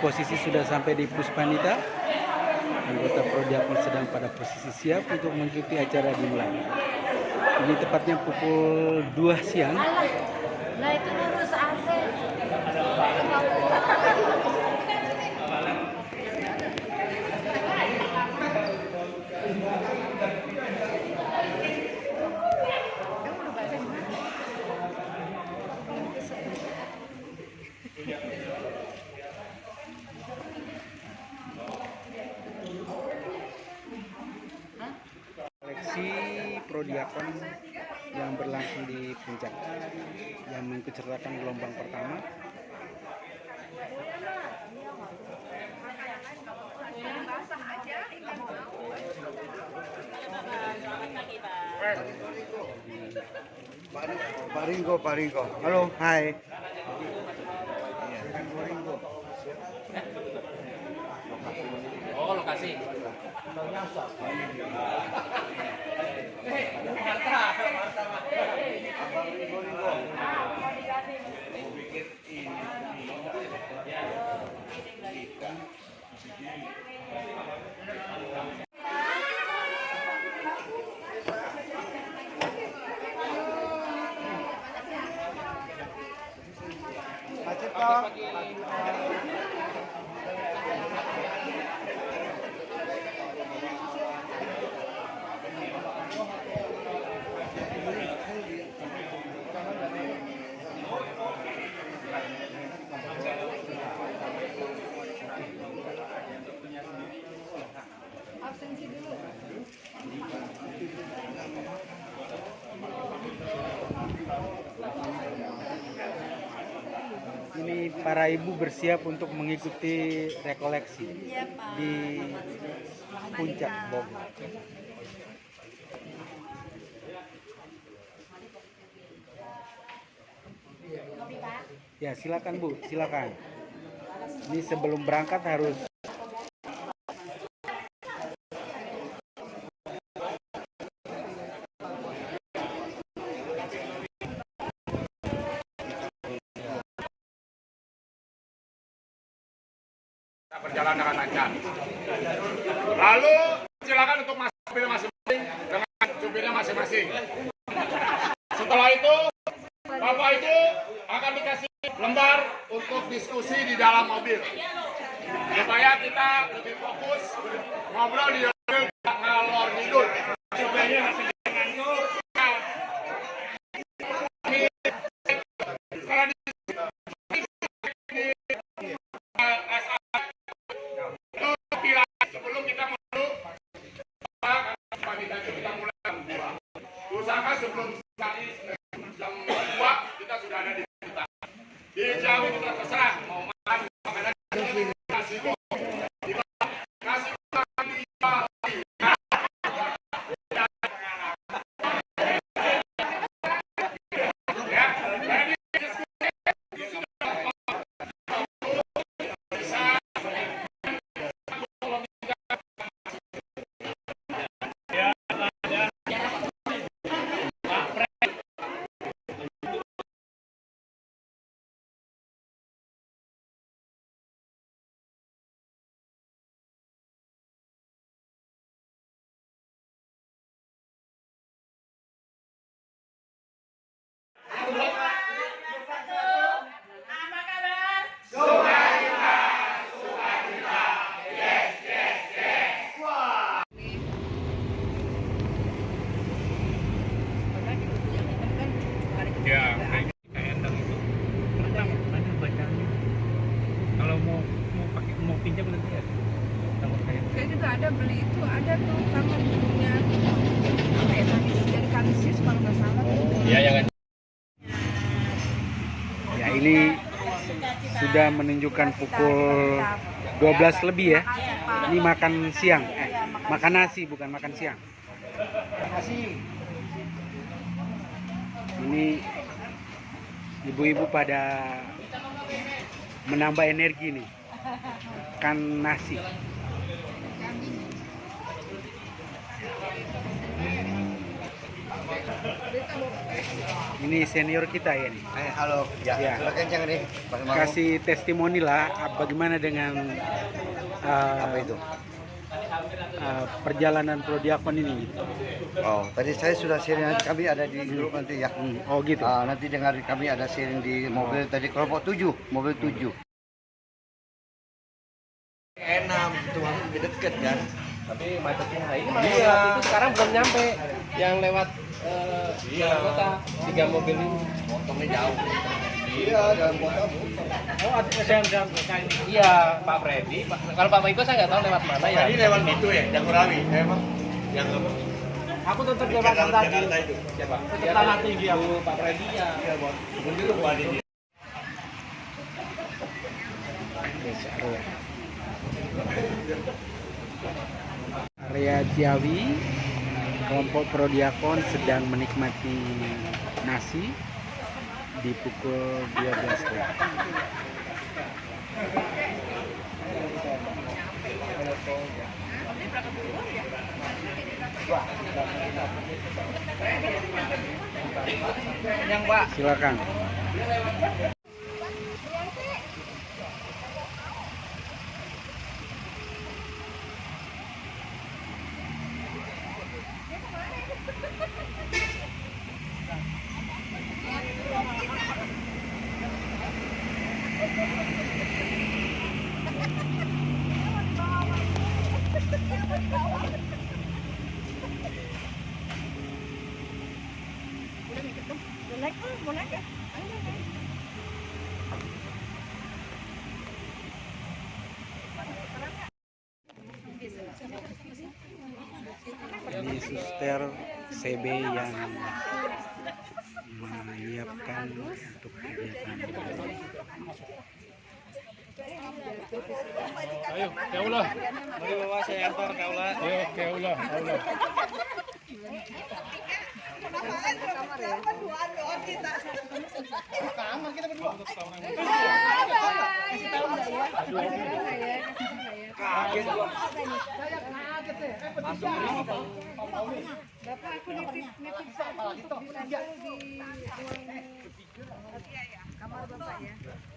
posisi sudah sampai di Puspanita. Anggota Prodiakon sedang pada posisi siap untuk mengikuti acara dimulai. Ini tepatnya pukul 2 siang. Nah itu lurus AC. Seleksi Prodiakon yang berlangsung di Puncak yang mengikutsertakan gelombang pertama. Pak Ringo. Halo, hai. Oh, lokasi. Absensi dulu. Ini para ibu bersiap untuk mengikuti rekoleksi di Puncak Bogor. Ya, silakan Bu, silakan. Ini sebelum berangkat harus berjalan dengan lancar. Lalu silakan untuk masuk mobil masing-masing dengan supirnya masing-masing. Setelah itu, Bapak Ibu akan dikasih lembar untuk diskusi di dalam mobil. Supaya kita lebih fokus ngobrol di mobil ngalor ngidul. Supaya masih ngantuk. Usahakan sebelum jam 2 kita sudah ada di kita. Di jam kita terserah mau makan makanan nasi nasi ya kayak endang itu pertama nanti bacanya kalau mau pinjam nanti ya sama Kayak gitu ada beli itu ada tuh sama bukunya apa ya dari Kanisius kalau nggak salah. iya ya kan. ya ini sudah menunjukkan pukul 12 lebih ya. Ini makan siang. Makan nasi bukan makan siang. Ini ibu-ibu pada menambah energi nih. Makan nasi. Ini senior kita ya nih. Halo. Ya, Ya. sudah kencang nih. Pak Marmo. Kasih testimoni lah bagaimana dengan Apa itu? perjalanan Prodiakon ini. Oh, tadi saya sudah sharing, nanti kami ada di grup nanti ya. Oh gitu. Nanti dengar kami ada sharing di mobil tadi kelompok 7, mobil 7. Enam cuma lebih deket kan, tapi macetnya ini malah lewat itu sekarang belum nyampe yang lewat kota 3 mobil ini motongnya jauh. Iya, dalam kota muter. Oh, ada Iya, Pak Freddy. Kalau Pak Maiko saya nggak tahu lewat mana ya. Ini lewat itu ya, Jagorawi. Emang yang apa? Aku tetap lewat tadi. itu. Siapa? Tetap tanah tinggi aku. Pak Freddy ya. Iya, Bang. Mungkin lupa di dia. Area Ciawi, kelompok Prodiakon sedang menikmati nasi di pukul 12 lewat. Silakan. Ini suster CB yang menyiapkan untuk kegiatan. Ayo, kaulah. Mari bawa saya antar kaulah. Ayo, kaulah. Bapak aku nitip satu bisa di kamar bapak ya.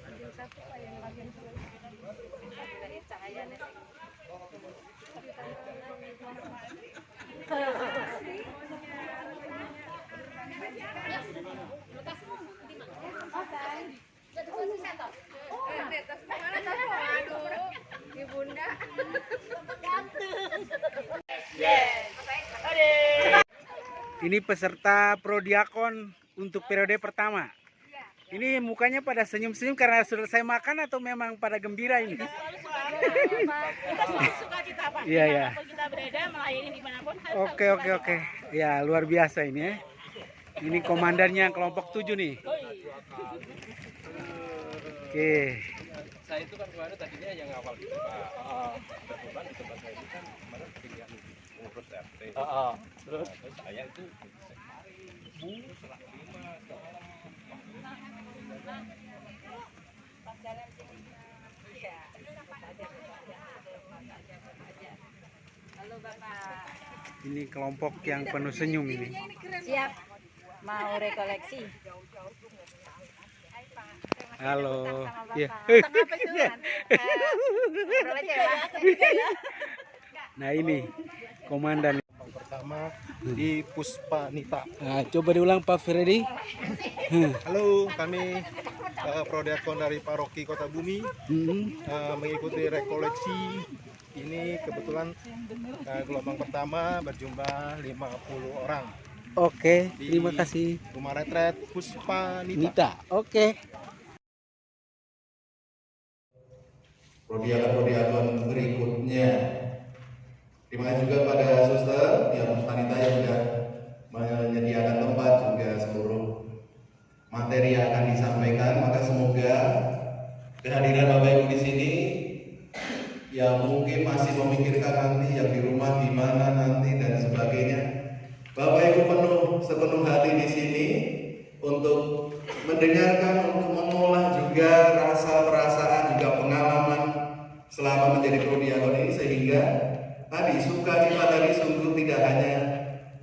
Ambil satu Pak yang bagian dari cahayanya. Aduh, Ibunda. Ini peserta Prodiakon untuk periode pertama. Ini mukanya pada senyum-senyum karena sudah selesai makan atau memang pada gembira ini? Kita selalu suka kita Pak. Iya, iya. Dimanapun kita berada, melayani dimanapun. harus Oke, selalu oke, suka oke. Ya, luar biasa ini ya. Ini komandannya kelompok 7 nih. Oke. Saya itu kan kemarin tadinya yang awal gitu Pak. Kebetulan di tempat saya itu kan kemarin pilihan ngurus RT. Terus saya itu Bu serah terima. Ini kelompok yang penuh senyum ini. Siap. Mau rekoleksi. Halo. Ya. Tengah apa itu kan? Nah ini komandan. Pertama di Puspanita. Nah, coba diulang Pak Freddy. Halo, kami Prodiakon dari Paroki Kota Bumi mengikuti rekoleksi ini kebetulan gelombang pertama berjumlah 50 orang. Oke, Di terima kasih. Rumah retret Puspanita. Nita. Oke. Prodiakon berikutnya. Terima kasih juga pada suster yang Puspanita yang sudah menyediakan tempat juga seluruh materi yang akan disampaikan. Maka semoga kehadiran Bapak Ibu di sini yang mungkin masih memikirkan nanti yang di rumah di mana nanti dan sebagainya, Bapak Ibu sepenuh hati di sini untuk mendengarkan, untuk mengolah juga rasa perasaan juga pengalaman selama menjadi Prodiakon ini, sehingga tadi sukacita tadi sungguh tidak hanya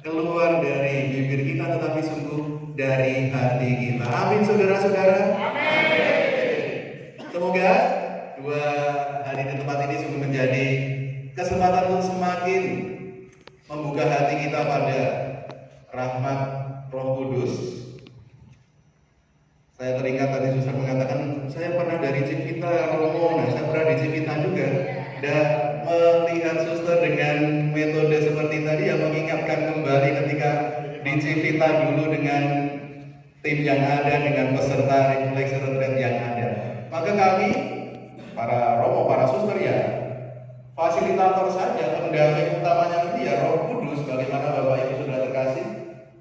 keluar dari bibir kita tetapi sungguh dari hati kita. Amin saudara-saudara. Semoga 2 hari di tempat ini sungguh menjadi kesempatan untuk semakin membuka hati kita pada rahmat Roh Kudus. Saya teringat tadi Suster mengatakan saya pernah dari Civita Romo, nah saya pernah di Civita juga. Dan melihat Suster dengan metode seperti tadi yang mengingatkan kembali ketika di Civita dulu dengan tim yang ada, dengan peserta refleksi retreat yang ada. Maka kami, para Romo, para Suster ya, fasilitator saja, pendamping utamanya nanti ya Roh Kudus, bagaimana Bapak Ibu sudah terkasih,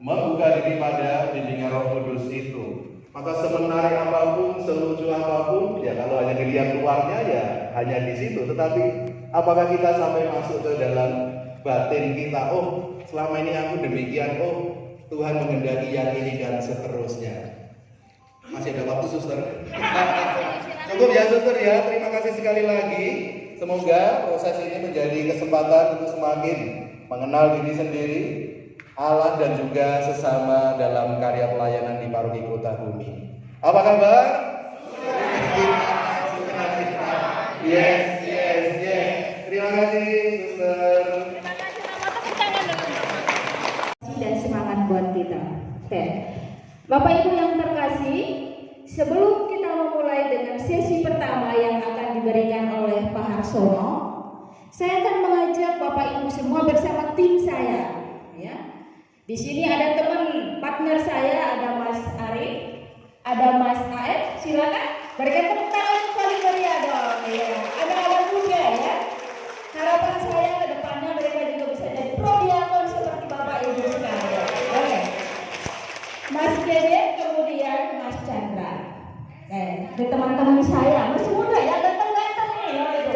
membuka diri pada bimbingan Roh Kudus itu. Maka semenarik apapun, selucu apapun, ya kalau hanya dilihat luarnya ya hanya di situ. Tetapi apakah kita sampai masuk ke dalam batin kita? Oh, selama ini aku demikian. Oh, Tuhan menghendaki yang ini dan seterusnya. Masih ada waktu, Suster. Cukup ya, Suster ya. Terima kasih sekali lagi. Semoga proses ini menjadi kesempatan untuk semakin mengenal diri sendiri, Allah dan juga sesama dalam karya pelayanan di Paroki Kota Bumi. Apa kabar? Yes. Terima kasih, Suster. Dan semangat buat kita. Oke. Bapak Ibu yang terkasih, sebelum kita memulai dengan sesi pertama yang akan diberikan oleh Pak Harsono, saya akan mengajak Bapak Ibu semua bersama tim saya, ya. Di sini ada teman partner saya, ada Mas Ari, ada Mas AF, silakan berikan tepuk tangan yang paling meriah dong, ya. Ada anak muda ya. Harapan saya ke depannya mereka juga bisa jadi prodiakon seperti Bapak Ibu sekalian. Oke. Mas Dede, kemudian Mas Chandra. Ke teman-teman saya, masih muda ya, ganteng-ganteng nih, ya itu.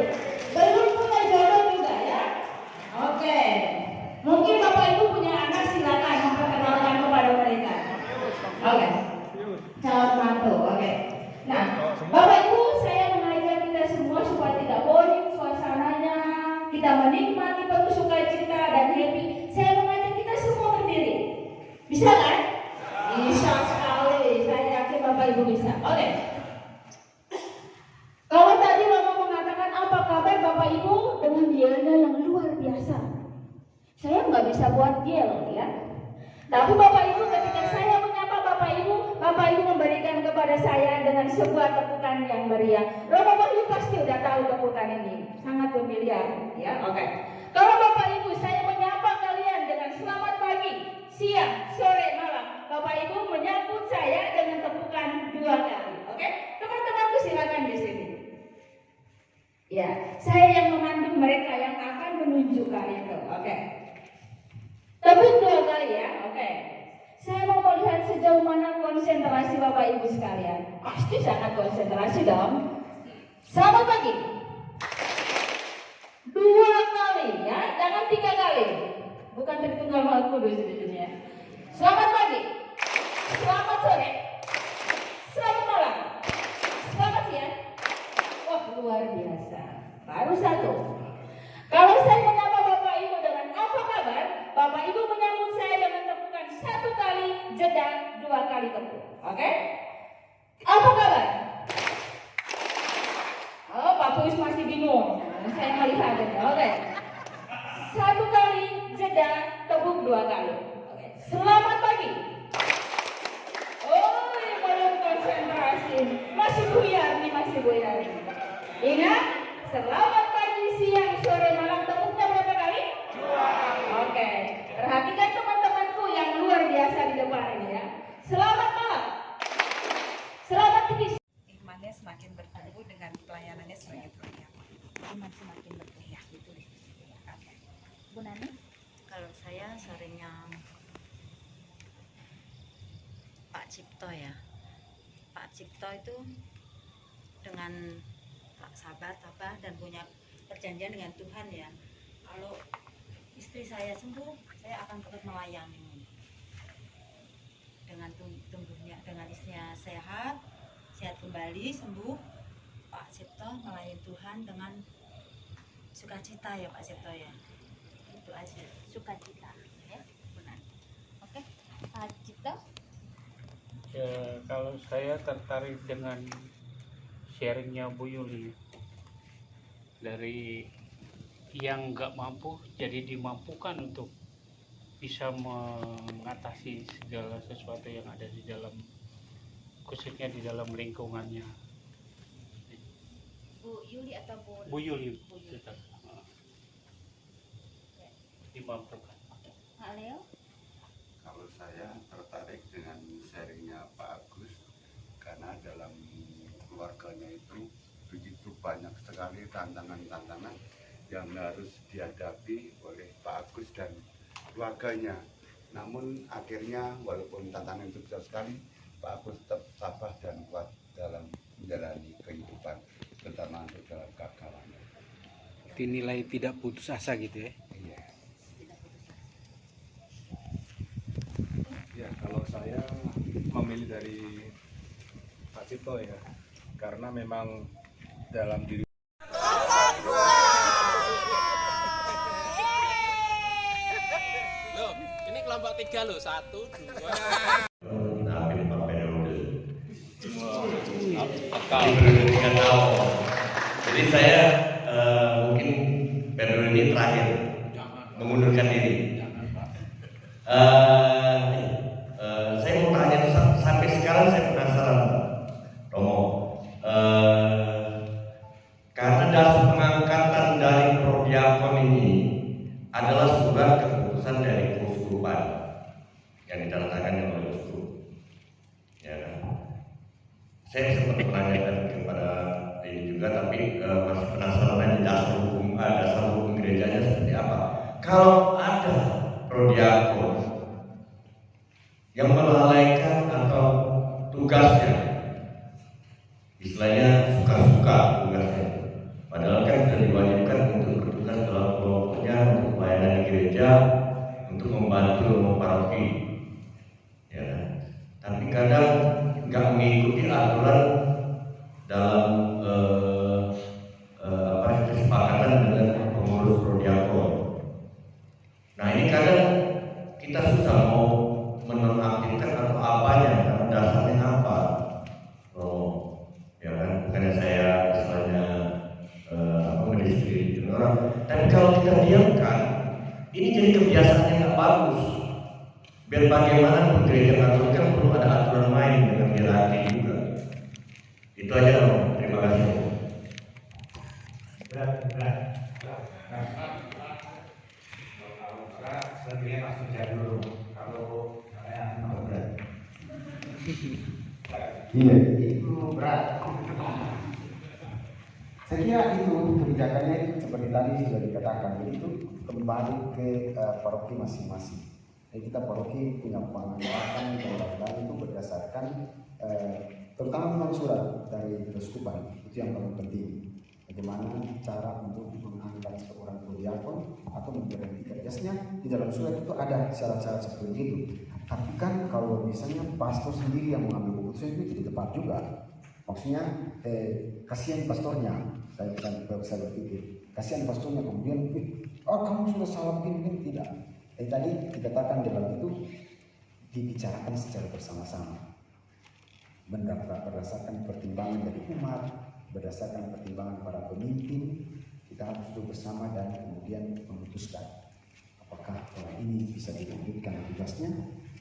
Belum punya jodoh juga ya. Oke. Mungkin Bapak Ibu punya anak, silakan memperkenalkan kepada mereka. Oke. Calon mantu, oke. Nah, Bapak Ibu, saya mengajak kita semua supaya tidak boring suasananya, kita menikmati penuh sukacita dan happy. Saya mengajak kita semua berdiri. Bisa kan? Bisa sekali. Saya yakin Bapak Ibu bisa. Oke. Kalau tadi Bapak mengatakan apa kabar Bapak Ibu dengan yelnya yang luar biasa. Saya nggak bisa buat yel ya. Tapi Bapak Ibu ketika saya menyapa Bapak Ibu memberikan kepada saya dengan sebuah tepukan yang meriah. Romo Bapak pasti udah tahu tepukan ini, sangat familiar ya. Oke. Kalau Bapak Ibu saya menyapa kalian dengan selamat pagi, siang, sore, malam. Bapak Ibu menyambut saya dengan tepukan 2 kali. Oke? Teman-temanku silakan di sini. Ya, saya yang memandu mereka yang akan menunjukkan itu. Oke. Tepuk 2 kali ya. Oke. Saya mau melihat sejauh mana konsentrasi Bapak Ibu sekalian. Pasti sangat konsentrasi dong. Selamat pagi. 2 kali ya, jangan 3 kali. Bukan Tritunggal Maha Kudus di dunia. Selamat pagi. Selamat sore. Selamat malam. Selamat siang. Wah, luar biasa. Baru 1. Kalau saya menyapa Bapak Ibu dengan apa kabar, Bapak Ibu menyambut saya dengan tepukan 1 kali, jeda 2 kali tepuk. Oke? Apa kabar? Oh, Pak Puis masih bingung. Saya melihat ini. Oke. 1 kali, jeda, tepuk 2 kali. Oke. Selamat pagi. Oh, belum konsentrasi. Masih buyar nih, masih buyar. Ingat, selamat pagi, siang, sore, malam. Tepuknya berapa kali? 2. Oke. Perhatikan teman-temanku yang luar biasa di depan ini ya. Selamat malam. Selamat pagi. Imannya semakin bertumbuh dengan pelayanannya sebagai prodiakon. Iman semakin bertumbuh gitu deh. Oke. Bu Nani? Kalau saya seringnya Pak Cipto ya. Pak Cipto itu dengan sabar dan punya perjanjian dengan Tuhan ya. Kalau istri saya sembuh, saya akan tetap melayani. Dengan tumbuhnya, dengan istrinya sehat kembali, sembuh, Pak Cipto melayani Tuhan dengan sukacita ya Pak Cipto ya. Itu aja, Sukacita ya. benar. Pak Cipto? Ya, kalau saya tertarik dengan sharingnya Bu Yuli, dari yang nggak mampu jadi dimampukan untuk bisa mengatasi segala sesuatu yang ada di dalam, khususnya di dalam lingkungannya. Bu Yuli atau Bu Yuli, Bu Yuli. tetap, dimampukan. Pak Leo? Kalau saya tertarik dengan sharingnya Pak Agus, karena dalam keluarganya itu begitu banyak sekali tantangan-tantangan yang harus dihadapi oleh Pak Agus dan keluarganya. Namun akhirnya walaupun tantangan itu besar sekali, Pak Agus tetap sabar dan kuat dalam menjalani kehidupan, terutama untuk dalam kegagalan. Dinilai tidak putus asa gitu ya. Iya. Ya, kalau saya memilih dari Pak Cipto ya, karena memang dalam diri Loh, ini kelompok 3 loh, 1, 2. Jadi saya mungkin periode ini terakhir mengundurkan diri. Saya mau tanya sampai sekarang saya penasaran, Romo. Karena dasar pengangkatan dari prodiakon ini adalah surat keputusan dari keuskupan yang ditandatangani oleh uskup. Ya kan? Saya sempat menanyakan kepada ini juga, tapi masih penasaran aja dasar hukum gerejanya seperti apa. Kalau ada prodiakon yang melalaikan atau tugasnya, istilahnya suka-suka tugasnya, padahal kan sudah diwajibkan untuk bertugas dalam kelompoknya, untuk pelayanan di gereja, untuk membantu paroki, ya. Tapi kadang nggak mengikuti aturan dalam kesepakatan dengan pengurus prodiakon. Nah ini kadang kita susah mau menonaktifkan atau apanya, karena dasarnya apa, ya kan? Bukannya saya istilahnya mendiskreditkan orang, tapi kalau kita diamkan, ini jadi kebiasaan yang nggak bagus. Biar bagaimana gereja Katolik kan perlu ada aturan main dengan hierarki juga. Itu aja, Om. Terima kasih. Sebenarnya langsung jawab dulu. Kalau saya berat. Iya, itu berat. Saya kira itu kebijakannya seperti tadi sudah dikatakan, itu kembali ke paroki masing-masing. Jadi kita paroki punya pengangkatan dan lain-lain itu berdasarkan terutama memang surat dari keuskupan, itu yang paling penting. Bagaimana cara untuk mengangkat seorang prodiakon atau memberhentikan. Biasanya di dalam surat itu ada syarat-syarat seperti itu. Tapi kan kalau misalnya pastor sendiri yang mengambil keputusan itu tidak tepat juga. Maksudnya kasihan pastornya, saya berpikir kasihan pastornya kemudian kamu sudah salah begini tidak. Tadi dikatakan di dalam itu dibicarakan secara bersama-sama, berdasarkan pertimbangan dari umat, berdasarkan pertimbangan para pemimpin. Kita harus duduk bersama dan kemudian memutuskan apakah orang ini bisa dilanjutkan tugasnya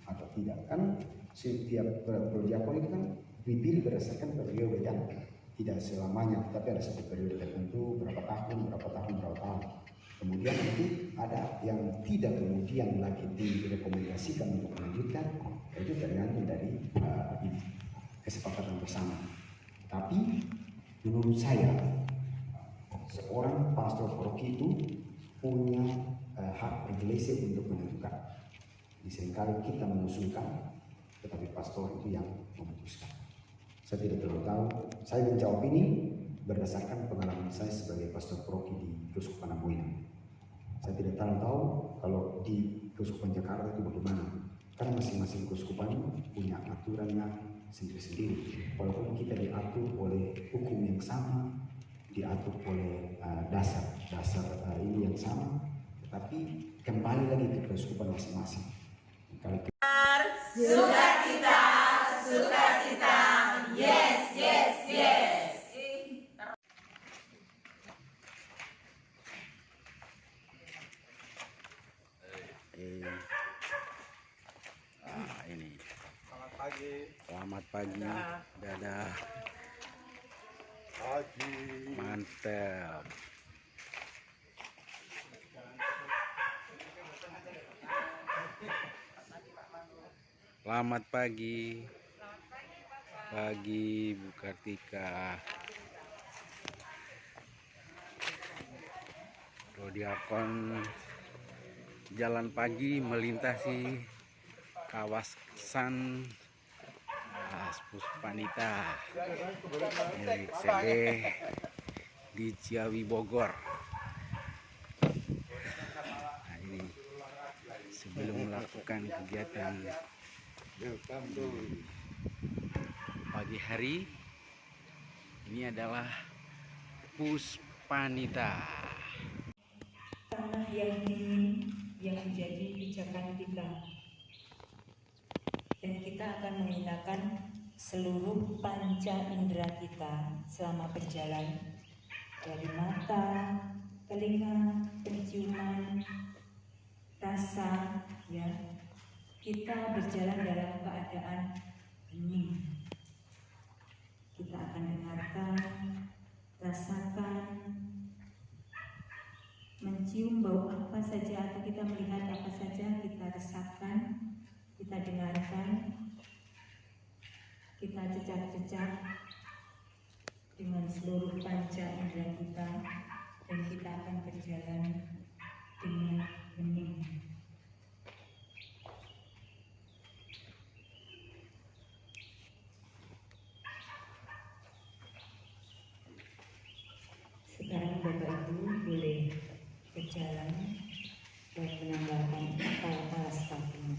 atau tidak. Kan setiap prodiakon itu kan dipilih berdasarkan periode yang tidak selamanya, tapi ada satu periode tertentu, berapa tahun. Kemudian nanti ada yang tidak kemudian lagi direkomendasikan untuk melanjutkan, itu tergantung dari kesepakatan bersama. Tapi menurut saya seorang pastor paroki itu punya hak privilege untuk menentukan. Seringkali kita mengusulkan, tetapi pastor itu yang memutuskan. Saya tidak terlalu tahu. Saya menjawab ini berdasarkan pengalaman saya sebagai pastor paroki di Keuskupan Amboina. Saya tidak tahu kalau di Keuskupan Jakarta itu bagaimana. Karena masing-masing keuskupan punya aturannya sendiri-sendiri. Walaupun kita diatur oleh hukum yang sama, diatur oleh dasar ini yang sama, tetapi kembali lagi ke keuskupan masing-masing. Kalau Sukacita, sukacita, yes, yes, yes. Ini. Selamat pagi. Selamat pagi. Dadah. Pagi. Mantap. Selamat pagi. Pagi Bu Kartika. Rodiakon jalan pagi melintasi kawasan Puspanita milik CD di Ciawi Bogor. Nah, ini sebelum melakukan kegiatan pagi hari, ini adalah Puspanita. Tanah yang dingin yang menjadi pijakan kita, dan kita akan menggunakan seluruh panca indera kita selama berjalan, dari mata, telinga, penciuman, rasa, ya. Kita berjalan dalam keadaan hening. Kita akan dengarkan, rasakan, mencium bau apa saja atau kita melihat apa saja, kita rasakan, kita dengarkan, kita cecak-cecak dengan seluruh panca indera kita, dan kita akan berjalan dengan hening. Sekarang Bapak Ibu boleh berjalan dan menanggalkan alas kakinya.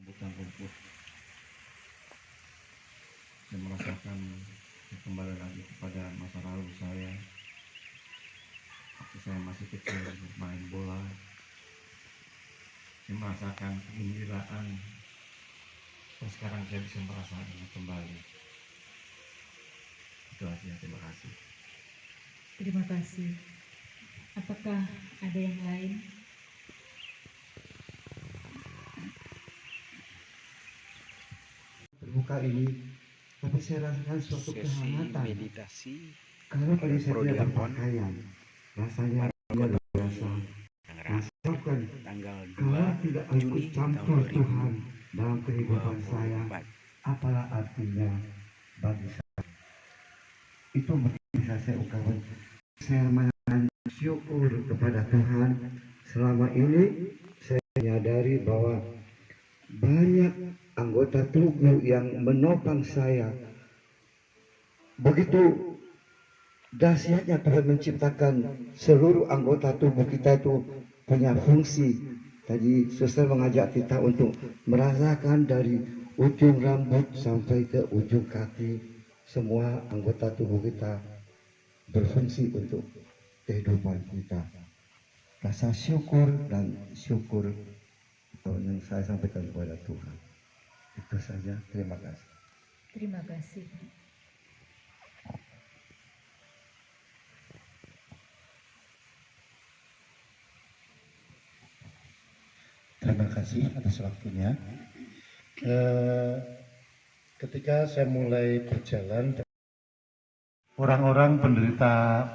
Bukan lumpuh. Saya merasakan kembali lagi kepada masa lalu saya. Waktu saya masih kecil bermain bola, saya merasakan kegembiraan. Dan sekarang saya bisa merasakannya kembali. Itu aja, terima kasih. Terima kasih. Apakah ada yang lain? Terbuka ini, tapi saya rasakan suatu kehangatan. Meditasi. Karena pada saya tidak berpakaian, rasanya luar biasa. Rasakan kalau tidak ikut campur Tuhan dalam kehidupan saya, apalah artinya bagi saya. Itu bisa saya ungkapkan. Saya bersyukur kepada Tuhan. Selama ini saya menyadari bahwa banyak anggota tubuh yang menopang saya. Begitu dahsyatnya Tuhan menciptakan seluruh anggota tubuh kita itu punya fungsi. Tadi suster mengajak kita untuk merasakan dari ujung rambut sampai ke ujung kaki. Semua anggota tubuh kita berfungsi untuk kehidupan kita. Rasa syukur dan syukur yang saya sampaikan kepada Tuhan. Itu saja, terima kasih. Terima kasih. Terima kasih atas waktunya. Ketika saya mulai berjalan, orang-orang penderita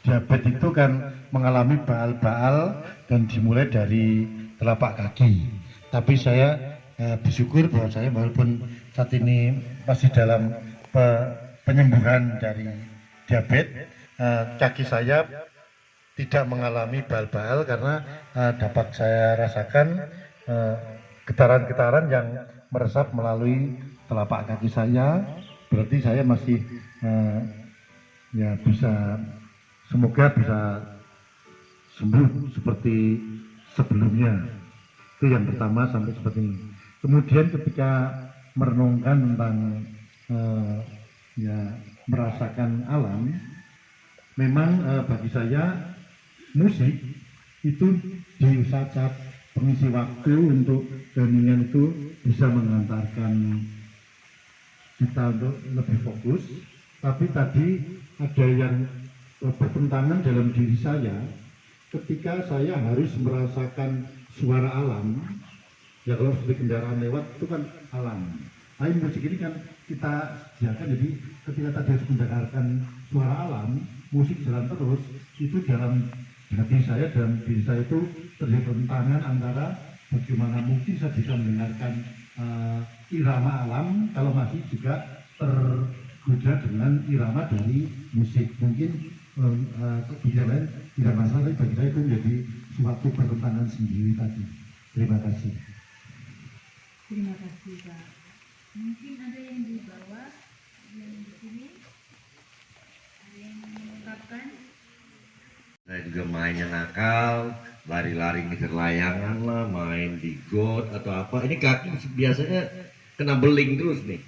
diabetes itu kan mengalami baal-baal dan dimulai dari telapak kaki. Tapi saya bersyukur bahwa saya walaupun saat ini masih dalam penyembuhan dari diabetes, kaki saya tidak mengalami baal-baal karena dapat saya rasakan getaran-getaran yang meresap melalui telapak kaki saya. Berarti saya masih ya bisa, semoga bisa sembuh seperti sebelumnya. Itu yang pertama sampai seperti ini. Kemudian ketika merenungkan tentang ya merasakan alam, memang bagi saya musik itu saat pengisi waktu untuk keheningan itu bisa mengantarkan kita untuk lebih fokus. Tapi tadi ada yang bertentangan dalam diri saya ketika saya harus merasakan suara alam. Ya kalau seperti kendaraan lewat itu kan alam. Nah musik ini kan kita sediakan, jadi ketika tadi harus mendengarkan suara alam, musik jalan terus, itu dalam hati saya dan diri saya itu terjadi pertentangan antara bagaimana mungkin saya bisa mendengarkan irama alam kalau masih juga tergoda dengan irama dari musik. Mungkin kebijakan lain tidak masalah, tapi bagi saya itu menjadi suatu pertentangan sendiri tadi. Terima kasih. Terima kasih Pak. Mungkin ada yang di bawah, yang di sini, ada yang mengungkapkan. Saya juga mainnya nakal, lari-lari ngejar layangan lah, main di got atau apa. Ini kaki biasanya kena beling terus nih.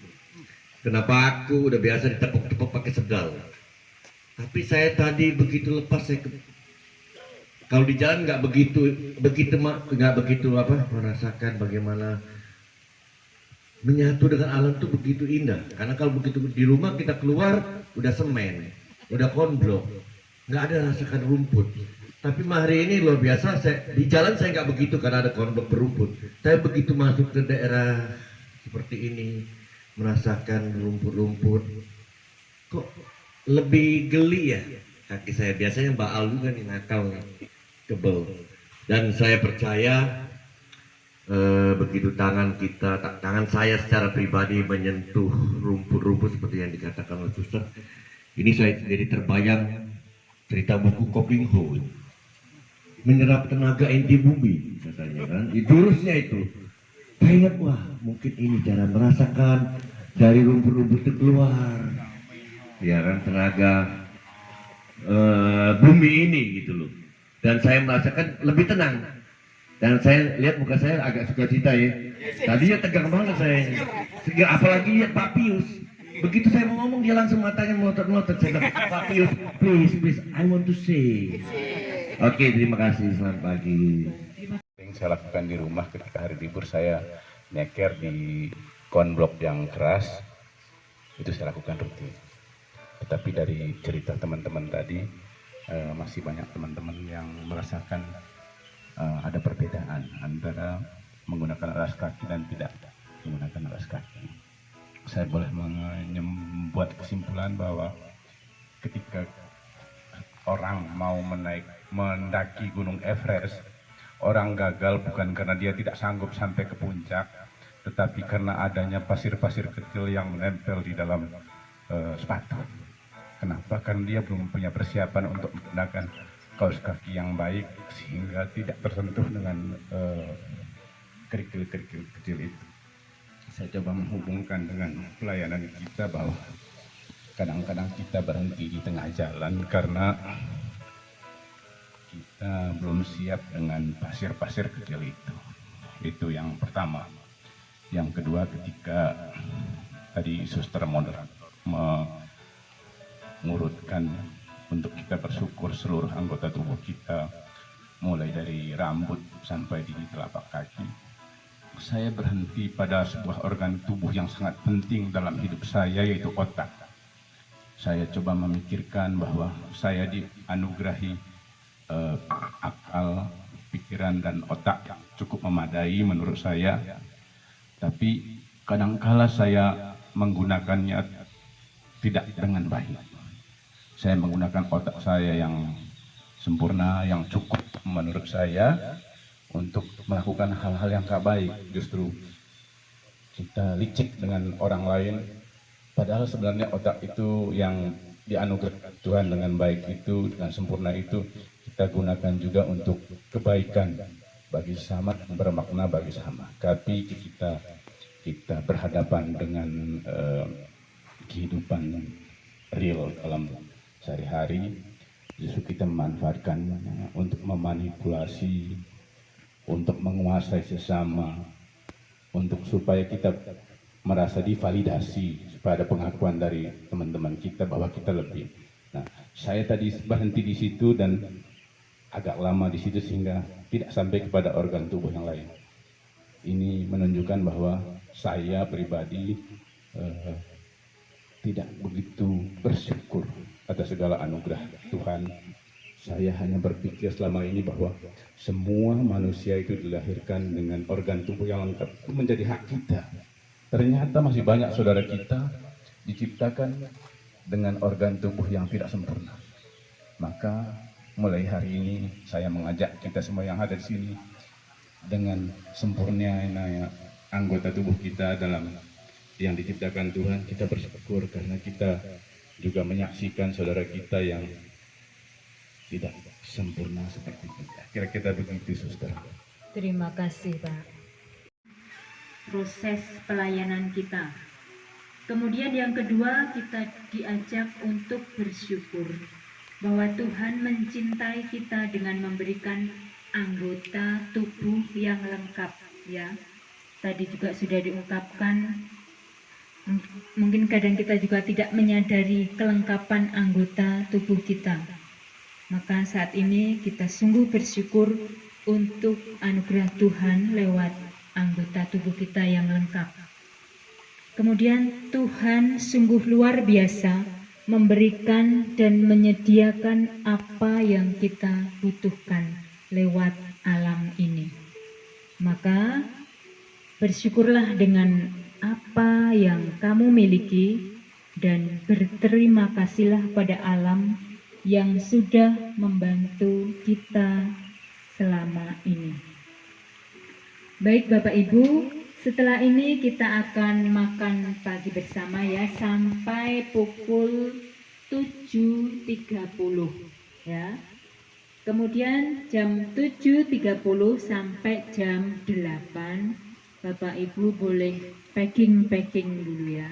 Kena paku, udah biasa ditepuk-tepuk pakai sendal. Tapi saya tadi begitu lepas, kalau di jalan nggak begitu merasakan bagaimana menyatu dengan alam tuh begitu indah. Karena kalau begitu di rumah kita keluar udah semen, udah konblok, nggak ada rasakan rumput. Tapi hari ini luar biasa, di jalan saya nggak begitu karena ada konblok berumput. Tapi begitu masuk ke daerah seperti ini, merasakan rumput-rumput, kok lebih geli ya kaki saya. Biasanya Mbak Al juga nih nakal, kebel. Dan saya percaya begitu tangan saya secara pribadi menyentuh rumput-rumput seperti yang dikatakan oleh Suster, ini saya jadi terbayang cerita buku Kopling Ho, menyerap tenaga inti bumi katanya kan, jurusnya itu. Saya ingat, wah mungkin ini cara merasakan dari rumput-rumput itu keluar, ya kan, tenaga bumi ini gitu loh. Dan saya merasakan lebih tenang. Dan saya lihat muka saya agak sukacita ya. Tadinya tegang banget saya. Apalagi lihat Pak Pius. Begitu saya mau ngomong dia langsung matanya melotot-melotot. Saya bilang, Pak Pius, please, I want to say. Oke, terima kasih. Selamat pagi. Yang saya lakukan di rumah ketika hari libur, saya nyeker di konblok yang keras. Itu saya lakukan rutin. Tetapi dari cerita teman-teman tadi, masih banyak teman-teman yang merasakan ada perbedaan antara menggunakan alas kaki dan tidak menggunakan alas kaki. Saya boleh membuat kesimpulan bahwa ketika orang mau mendaki Gunung Everest, orang gagal bukan karena dia tidak sanggup sampai ke puncak, tetapi karena adanya pasir-pasir kecil yang menempel di dalam sepatu. Kenapa? Karena dia belum punya persiapan untuk menggunakan kaos kaki yang baik sehingga tidak tersentuh dengan kerikil-kerikil kecil itu. Saya coba menghubungkan dengan pelayanan kita bahwa kadang-kadang kita berhenti di tengah jalan karena kita belum siap dengan pasir-pasir kecil itu. Itu yang pertama. Yang kedua, ketika tadi Suster moderator mengurutkan untuk kita bersyukur seluruh anggota tubuh kita, mulai dari rambut sampai di telapak kaki. Saya berhenti pada sebuah organ tubuh yang sangat penting dalam hidup saya, yaitu otak. Saya coba memikirkan bahwa saya dianugerahi akal, pikiran, dan otak yang cukup memadai menurut saya. Tapi kadangkala saya menggunakannya tidak dengan baik. Saya menggunakan otak saya yang sempurna, yang cukup menurut saya untuk melakukan hal-hal yang gak baik. Justru kita licik dengan orang lain, padahal sebenarnya otak itu yang dianugerahkan Tuhan dengan baik itu, dengan sempurna itu, kita gunakan juga untuk kebaikan bagi sesama, bermakna bagi sesama. Tapi kita berhadapan dengan kehidupan real dalam sehari-hari, justru kita memanfaatkan untuk memanipulasi, untuk menguasai sesama, untuk supaya kita merasa divalidasi, supaya ada pengakuan dari teman-teman kita bahwa kita lebih. Nah, saya tadi berhenti di situ dan agak lama di situ sehingga tidak sampai kepada organ tubuh yang lain. Ini menunjukkan bahwa saya pribadi tidak begitu bersyukur atas segala anugerah Tuhan. Saya hanya berpikir selama ini bahwa semua manusia itu dilahirkan dengan organ tubuh yang lengkap, itu menjadi hak kita. Ternyata masih banyak saudara kita diciptakan dengan organ tubuh yang tidak sempurna. Maka mulai hari ini saya mengajak kita semua yang ada di sini, dengan sempurnanya anggota tubuh kita dalam yang diciptakan Tuhan, kita bersyukur karena kita juga menyaksikan saudara kita yang tidak sempurna seperti kita. Kira-kira begitu, saudara. Terima kasih, Pak. Proses pelayanan kita. Kemudian yang kedua, kita diajak untuk bersyukur bahwa Tuhan mencintai kita dengan memberikan anggota tubuh yang lengkap, ya. Tadi juga sudah diungkapkan, mungkin kadang kita juga tidak menyadari kelengkapan anggota tubuh kita. Maka saat ini kita sungguh bersyukur untuk anugerah Tuhan lewat anggota tubuh kita yang lengkap. Kemudian Tuhan sungguh luar biasa memberikan dan menyediakan apa yang kita butuhkan lewat alam ini. Maka bersyukurlah dengan apa yang kamu miliki dan berterima kasihlah pada alam yang sudah membantu kita selama ini. Baik Bapak Ibu, setelah ini kita akan makan pagi bersama ya sampai pukul 7.30 ya. Kemudian jam 7.30 sampai jam 8 Bapak Ibu boleh packing dulu ya.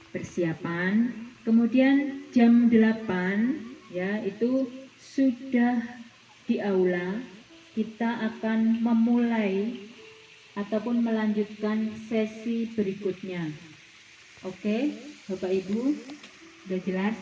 Persiapan. Kemudian jam 8 ya itu sudah di aula, kita akan memulai ataupun melanjutkan sesi berikutnya. Oke, Bapak Ibu, sudah jelas?